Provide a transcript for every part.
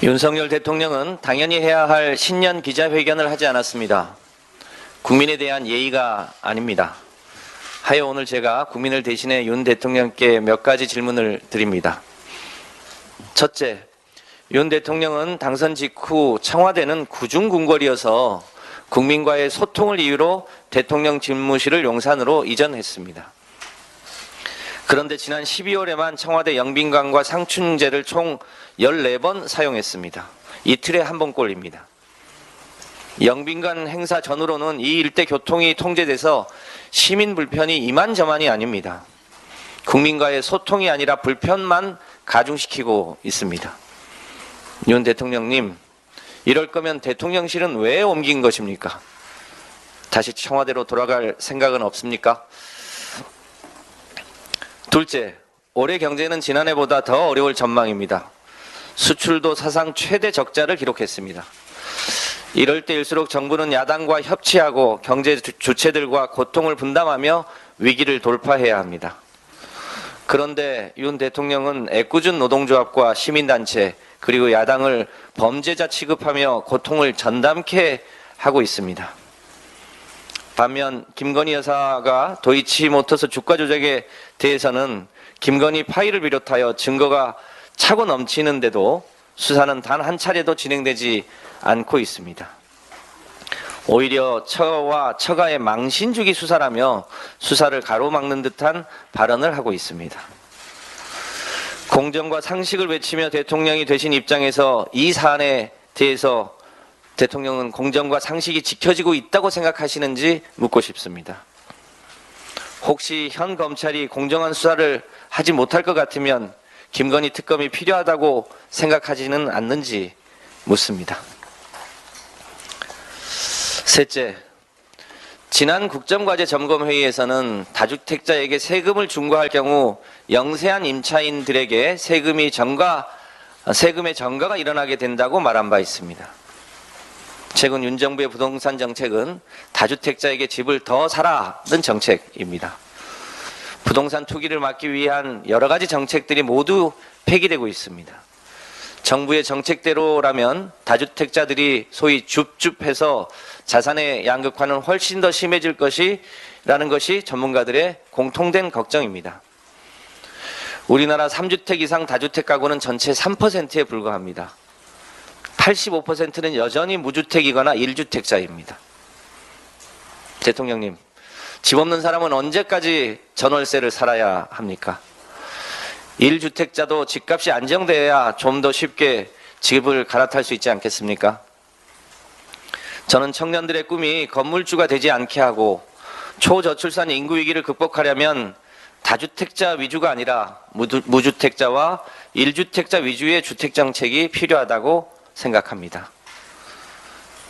윤석열 대통령은 당연히 해야 할 신년 기자회견을 하지 않았습니다. 국민에 대한 예의가 아닙니다. 하여 오늘 제가 국민을 대신해 윤 대통령께 몇 가지 질문을 드립니다. 첫째, 윤 대통령은 당선 직후 청와대는 구중궁궐이어서 국민과의 소통을 이유로 대통령 집무실을 용산으로 이전했습니다. 그런데 지난 12월에만 청와대 영빈관과 상춘제를 총 14번 사용했습니다. 이틀에 한 번꼴입니다. 영빈관 행사 전후로는 이 일대 교통이 통제돼서 시민 불편이 이만저만이 아닙니다. 국민과의 소통이 아니라 불편만 가중시키고 있습니다. 윤 대통령님, 이럴 거면 대통령실은 왜 옮긴 것입니까? 다시 청와대로 돌아갈 생각은 없습니까? 둘째, 올해 경제는 지난해보다 더 어려울 전망입니다. 수출도 사상 최대 적자를 기록했습니다. 이럴 때일수록 정부는 야당과 협치하고 경제 주체들과 고통을 분담하며 위기를 돌파해야 합니다. 그런데 윤 대통령은 애꿎은 노동조합과 시민단체 그리고 야당을 범죄자 취급하며 고통을 전담케 하고 있습니다. 반면 김건희 여사가 도이치모터스 주가 조작에 대해서는 김건희 파일을 비롯하여 증거가 차고 넘치는데도 수사는 단 한 차례도 진행되지 않고 있습니다. 오히려 처와 처가의 망신주기 수사라며 수사를 가로막는 듯한 발언을 하고 있습니다. 공정과 상식을 외치며 대통령이 되신 입장에서 이 사안에 대해서 대통령은 공정과 상식이 지켜지고 있다고 생각하시는지 묻고 싶습니다. 혹시 현 검찰이 공정한 수사를 하지 못할 것 같으면 김건희 특검이 필요하다고 생각하지는 않는지 묻습니다. 셋째, 지난 국정과제 점검회의에서는 다주택자에게 세금을 중과할 경우 영세한 임차인들에게 세금의 전가가 일어나게 된다고 말한 바 있습니다. 최근 윤 정부의 부동산 정책은 다주택자에게 집을 더 사라는 정책입니다. 부동산 투기를 막기 위한 여러 가지 정책들이 모두 폐기되고 있습니다. 정부의 정책대로라면 다주택자들이 소위 줍줍해서 자산의 양극화는 훨씬 더 심해질 것이라는 것이 전문가들의 공통된 걱정입니다. 우리나라 3주택 이상 다주택 가구는 전체 3%에 불과합니다. 85%는 여전히 무주택이거나 1주택자입니다. 대통령님, 집 없는 사람은 언제까지 전월세를 살아야 합니까? 1주택자도 집값이 안정돼야 좀 더 쉽게 집을 갈아탈 수 있지 않겠습니까? 저는 청년들의 꿈이 건물주가 되지 않게 하고 초저출산 인구 위기를 극복하려면 다주택자 위주가 아니라 무주택자와 1주택자 위주의 주택정책이 필요하다고 생각합니다.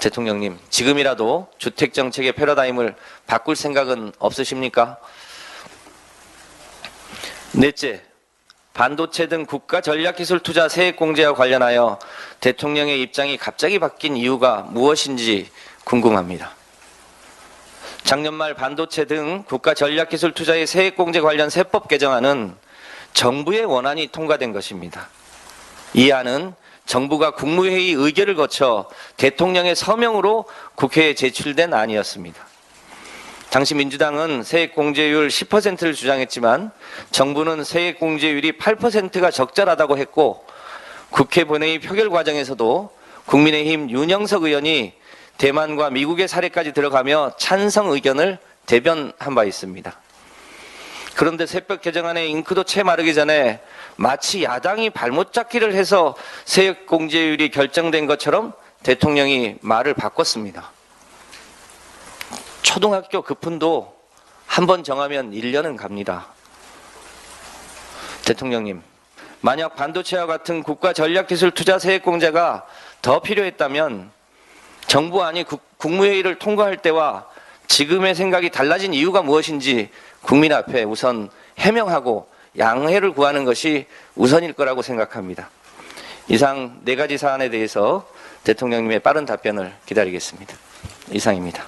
대통령님, 지금이라도 주택정책의 패러다임을 바꿀 생각은 없으십니까? 넷째, 반도체 등 국가전략기술투자 세액공제와 관련하여 대통령의 입장이 갑자기 바뀐 이유가 무엇인지 궁금합니다. 작년 말 반도체 등 국가전략기술투자의 세액공제 관련 세법 개정안은 정부의 원안이 통과된 것입니다. 이 안은 정부가 국무회의 의결을 거쳐 대통령의 서명으로 국회에 제출된 안이었습니다. 당시 민주당은 세액공제율 10%를 주장했지만 정부는 세액공제율이 8%가 적절하다고 했고 국회 본회의 표결 과정에서도 국민의힘 윤영석 의원이 대만과 미국의 사례까지 들어가며 찬성 의견을 대변한 바 있습니다. 그런데 세법 개정안의 잉크도 채 마르기 전에 마치 야당이 발못 잡기를 해서 세액공제율이 결정된 것처럼 대통령이 말을 바꿨습니다. 초등학교 급훈도 한 번 정하면 1년은 갑니다. 대통령님, 만약 반도체와 같은 국가전략기술투자 세액공제가 더 필요했다면 정부안이 국무회의를 통과할 때와 지금의 생각이 달라진 이유가 무엇인지 국민 앞에 우선 해명하고 양해를 구하는 것이 우선일 거라고 생각합니다. 이상 4가지 사안에 대해서 대통령님의 빠른 답변을 기다리겠습니다. 이상입니다.